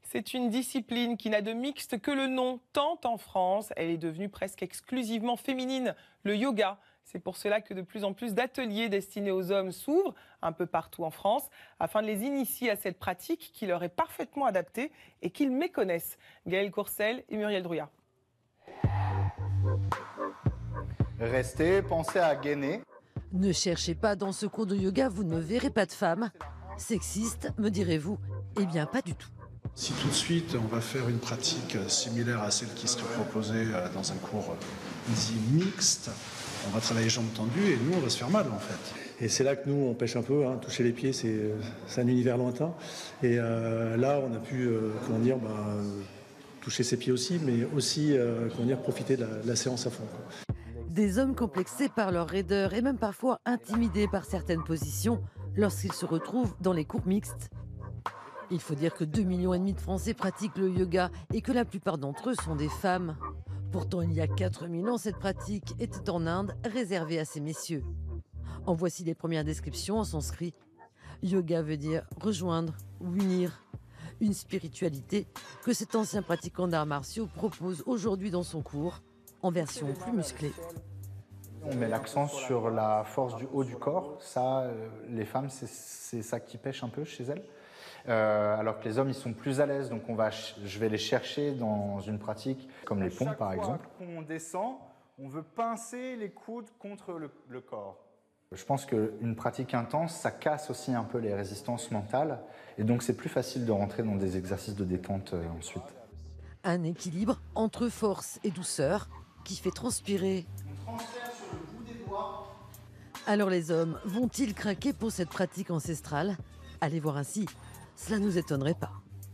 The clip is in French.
C'est une discipline qui n'a de mixte que le nom, tant en France. Elle est devenue presque exclusivement féminine, le yoga. C'est pour cela que de plus en plus d'ateliers destinés aux hommes s'ouvrent un peu partout en France, afin de les initier à cette pratique qui leur est parfaitement adaptée et qu'ils méconnaissent. Gaël Courcel et Muriel Drouillat. Restez, pensez à gainer. Ne cherchez pas dans ce cours de yoga, vous ne verrez pas de femmes. Sexiste, me direz-vous? Eh bien, pas du tout. Si tout de suite on va faire une pratique similaire à celle qui serait proposée dans un cours dit mixte, on va travailler jambes tendues et nous on va se faire mal en fait. Et c'est là que nous on pêche un peu, hein. Toucher les pieds c'est un univers lointain. Et là on a pu toucher ses pieds aussi, mais aussi profiter de la séance à fond, quoi. Des hommes complexés par leur raideur et même parfois intimidés par certaines positions lorsqu'ils se retrouvent dans les cours mixtes. Il faut dire que 2,5 millions de Français pratiquent le yoga et que la plupart d'entre eux sont des femmes. Pourtant, il y a 4000 ans, cette pratique était en Inde réservée à ces messieurs. En voici les premières descriptions en sanskrit. Yoga veut dire rejoindre ou unir. Une spiritualité que cet ancien pratiquant d'arts martiaux propose aujourd'hui dans son cours, en version plus musclée. On met l'accent sur la force du haut du corps. Ça, les femmes, c'est ça qui pêche un peu chez elles. Alors que les hommes, ils sont plus à l'aise. Donc je vais les chercher dans une pratique comme les pompes, par exemple. Quand on descend, on veut pincer les coudes contre le corps. Je pense qu'une pratique intense, ça casse aussi un peu les résistances mentales. Et donc, c'est plus facile de rentrer dans des exercices de détente ensuite. Un équilibre entre force et douceur qui fait transpirer. On transfère sur le bout des doigts. Alors les hommes vont-ils craquer pour cette pratique ancestrale? Allez voir ainsi, cela ne nous étonnerait pas.